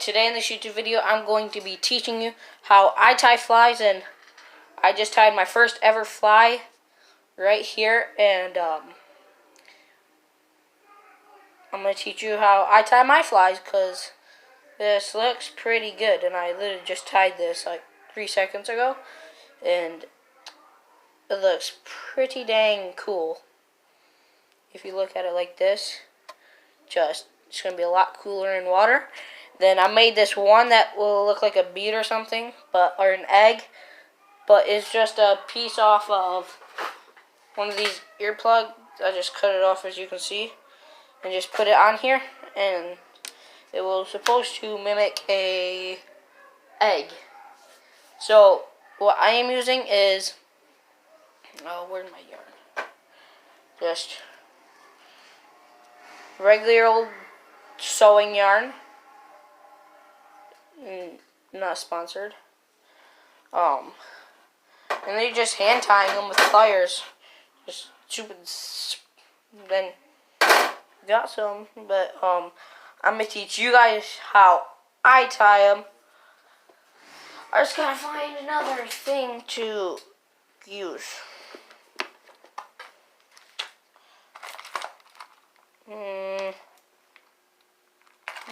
today in this YouTube video, I'm going to be teaching you how I tie flies, and I just tied my first ever fly right here, and I'm going to teach you how I tie my flies, because this looks pretty good, and I literally just tied this like 3 seconds ago, and it looks pretty dang cool. If you look at it like this, it's going to be a lot cooler in water. Then I made this one that will look like a bead or something, or an egg, but it's just a piece off of one of these earplugs. I just cut it off, as you can see, and just put it on here, and it will supposed to mimic a egg. So what I am using is, where's my yarn? Just regular old sewing yarn. Not sponsored. And then you just hand tying them with pliers. Just stupid. Then got some, but I'm gonna teach you guys how I tie them. I just gotta find another thing to use.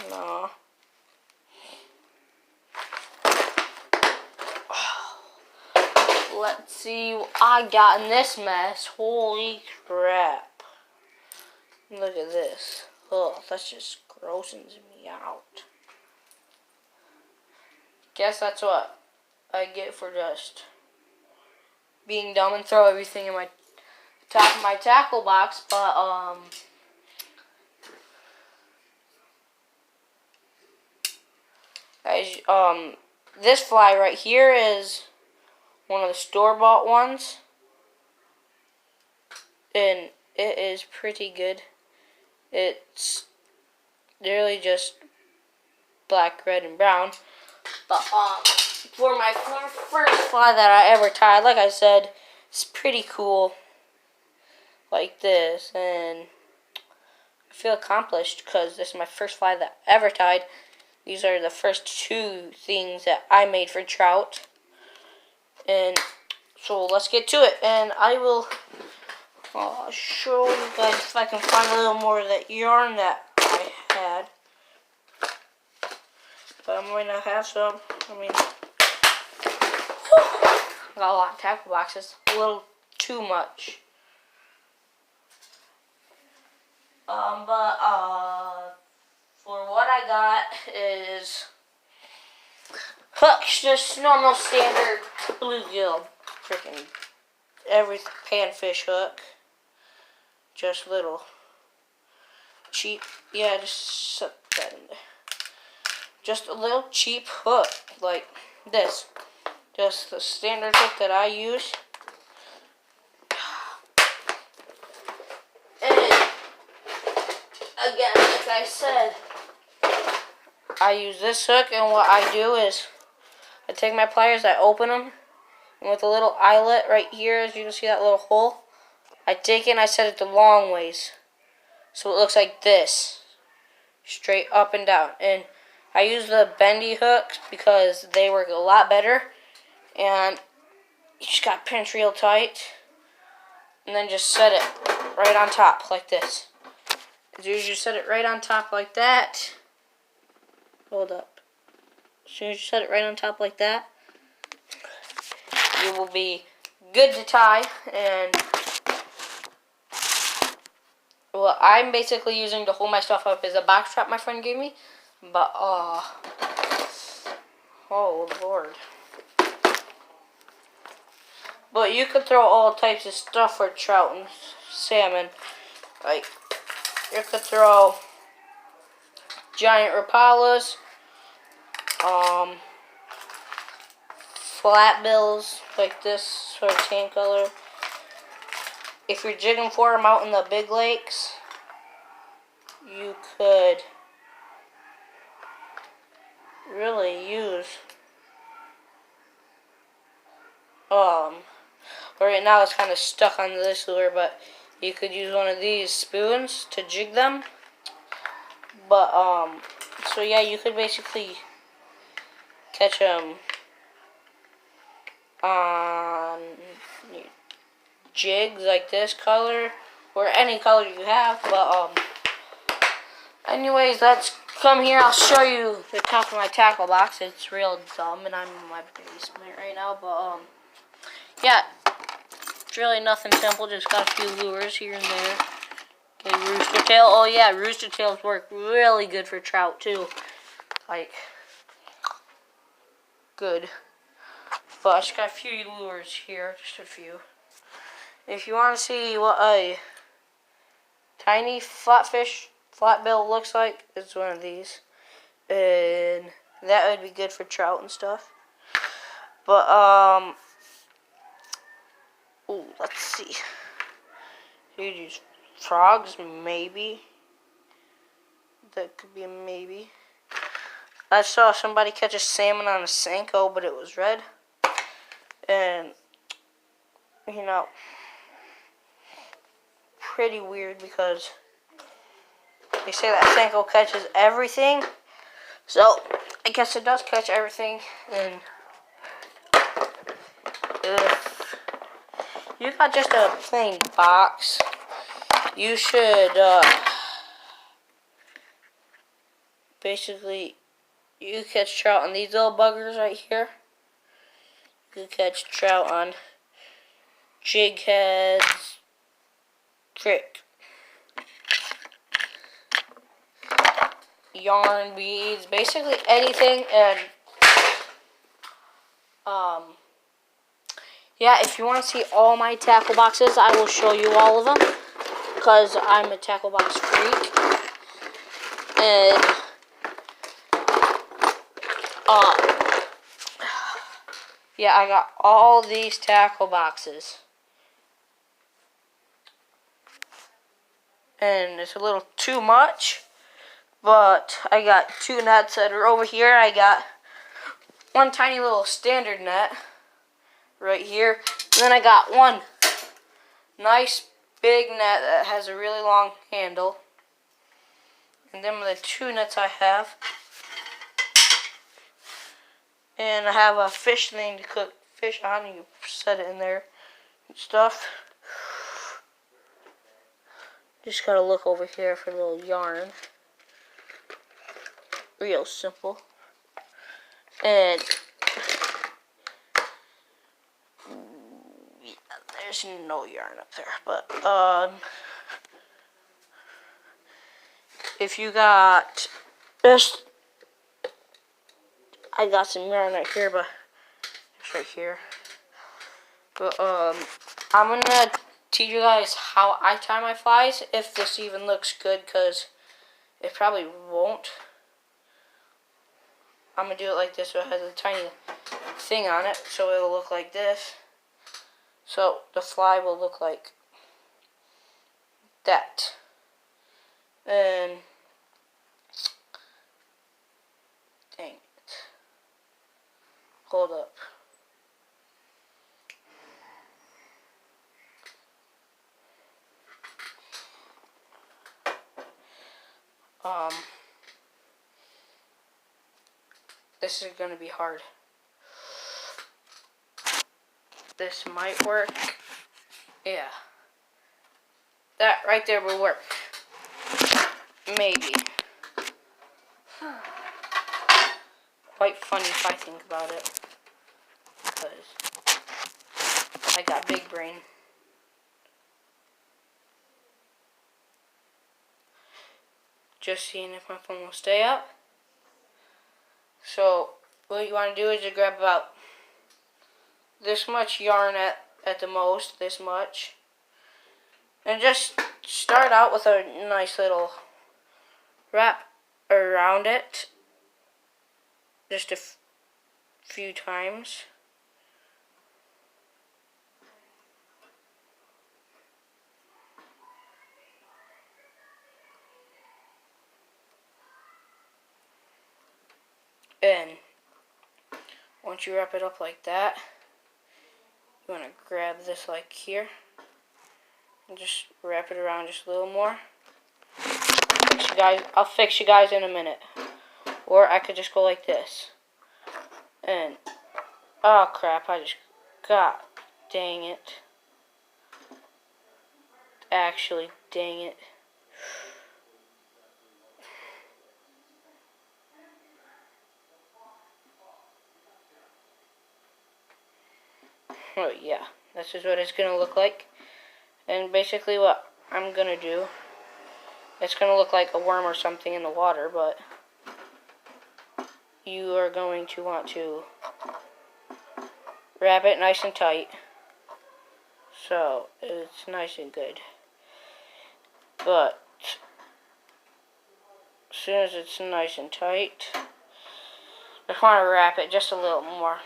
No. Let's see what I got in this mess. Holy crap. Look at this. Oh, that's just grossens me out. Guess that's what I get for just being dumb and throw everything in my top of my tackle box, but this fly right here is one of the store-bought ones, and it is pretty good. It's literally just black, red, and brown. But for my first fly that I ever tied, like I said, it's pretty cool, like this, and I feel accomplished because this is my first fly that I ever tied. These are the first 2 things that I made for trout. And so let's get to it, and I will show you guys if I can find a little more of that yarn that I had. But I might not have some. I got a lot of tackle boxes, a little too much. For what I got is hooks, just normal standard bluegill, freaking every panfish hook, just little cheap, just set that in there. Just a little cheap hook like this, just the standard hook that I use. And again, like I said, I use this hook, and what I do is I take my pliers, I open them, and with a little eyelet right here, as you can see that little hole, I take it and I set it the long ways, so it looks like this, straight up and down. And I use the bendy hooks because they work a lot better, and you just got to pinch real tight, and then just set it right on top like this. As soon as you set it right on top like that, hold up. As soon as you set it right on top like that, you will be good to tie. And what I'm basically using to hold my stuff up is a box trap my friend gave me. But, oh Lord. But you could throw all types of stuff for trout and salmon. Like, you could throw giant rapalas, flat bills like this sort of tan color. If you're jigging for them out in the big lakes, you could really use right now it's kind of stuck on this lure, but you could use one of these spoons to jig them. But So yeah, you could basically catch them on jigs like this color or any color you have. But anyways, let's come here. I'll show you the top of my tackle box. It's real dumb, and I'm in my basement right now. But yeah, it's really nothing simple. Just got a few lures here and there. Okay, rooster tail. Oh yeah, rooster tails work really good for trout too. Like, good. But I just got a few lures here, just a few. If you want to see what a tiny flatfish flatbill looks like, it's one of these. And that would be good for trout and stuff. But, ooh, let's see. You use frogs, maybe. That could be a maybe. I saw somebody catch a salmon on a Senko, but it was red. And, you know, pretty weird because they say that Senko catches everything. So, I guess it does catch everything. And if you got just a plain box, you should, basically, you catch trout on these little buggers right here. You catch trout on jig heads, trick, yarn beads, basically anything. And yeah, if you want to see all my tackle boxes, I will show you all of them because I'm a tackle box freak. And yeah, I got all these tackle boxes. And it's a little too much, but I got two nets that are over here. I got one tiny little standard net right here. And then I got one nice big net that has a really long handle. And then the two nets I have. And I have a fish thing to cook fish on. You set it in there and stuff. Just gotta look over here for a little yarn. Real simple. And yeah, there's no yarn up there. But if you got just, I got some yarn right here, but it's right here. But I'm gonna teach you guys how I tie my flies, if this even looks good, because it probably won't. I'm gonna do it like this, so it has a tiny thing on it, so it'll look like this. So the fly will look like that. And dang it. Hold up. This is gonna be hard. This might work. Yeah. That right there will work. Maybe. Quite funny if I think about it. Because I got big brain. Just seeing if my phone will stay up. So what you want to do is you grab about this much yarn at the most, this much. And just start out with a nice little wrap around it. Just a few times. And once you wrap it up like that, you want to grab this like here and just wrap it around just a little more. I'll fix you guys in a minute. Or I could just go like this. And, oh crap, God dang it. Actually, dang it. Oh yeah, this is what it's going to look like. And basically what I'm going to do, it's going to look like a worm or something in the water, but you are going to want to wrap it nice and tight so it's nice and good. But as soon as it's nice and tight, I just want to wrap it just a little more.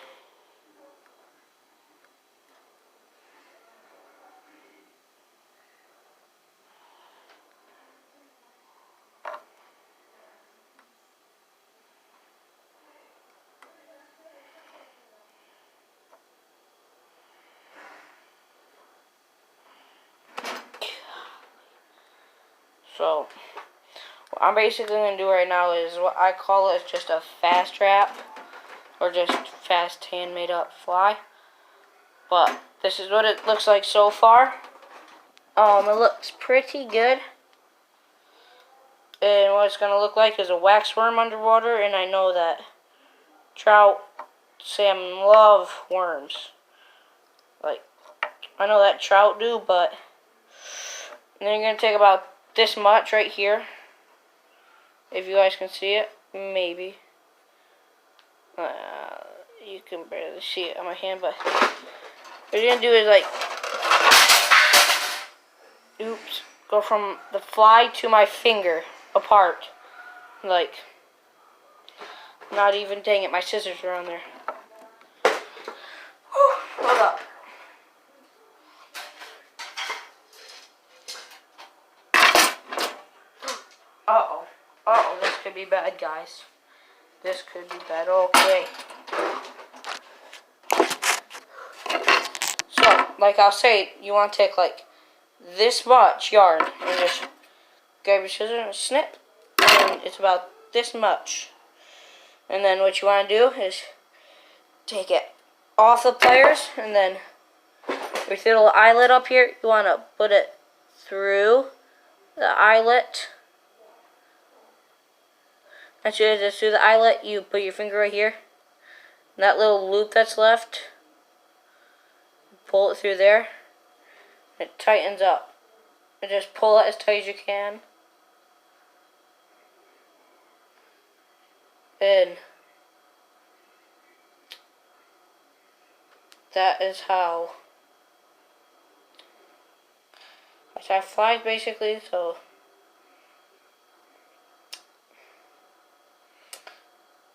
So what I'm basically going to do right now is what I call it just a fast wrap, or just fast handmade up fly. But this is what it looks like so far. It looks pretty good. And what it's going to look like is a wax worm underwater, and I know that trout, salmon love worms. Like, I know that trout do, but then you're going to take about this much right here. If you guys can see it, maybe. You can barely see it on my hand, but what you're going to do is like, oops, go from the fly to my finger apart. Like, not even, dang it, my scissors are on there. Hold up. Uh-oh, this could be bad, guys. This could be bad. Okay. So, like I'll say, you want to take like this much yarn and just grab your scissors and snip. And it's about this much. And then what you want to do is take it off the pliers, and then with your little eyelet up here, you want to put it through the eyelet. As you just through the eyelet, you put your finger right here. And that little loop that's left, pull it through there. It tightens up. And just pull it as tight as you can. And that is how I tie flies, basically. So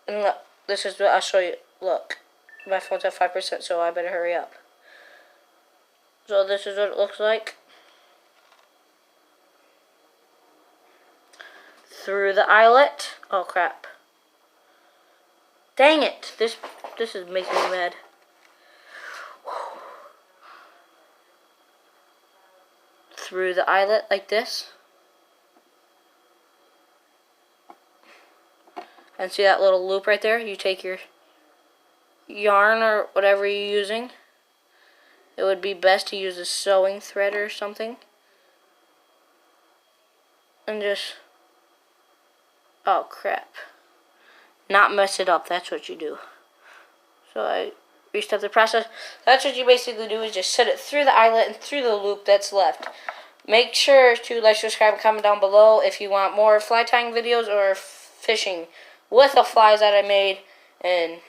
and look, this is what I'll show you. Look, my phone's at 5%, so I better hurry up. So this is what it looks like. Through the eyelet. Oh crap. Dang it. This is making me mad. Through the eyelet like this. And see that little loop right there? You take your yarn or whatever you're using. It would be best to use a sewing thread or something. And just, oh crap. Not mess it up, that's what you do. So I restart the process. That's what you basically do, is just set it through the eyelet and through the loop that's left. Make sure to like, subscribe, and comment down below if you want more fly tying videos or fishing with the flies that I made. And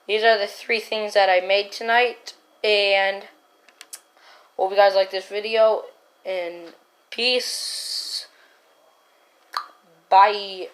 these are the 3 things that I made tonight. And hope you guys like this video. And peace. Bye.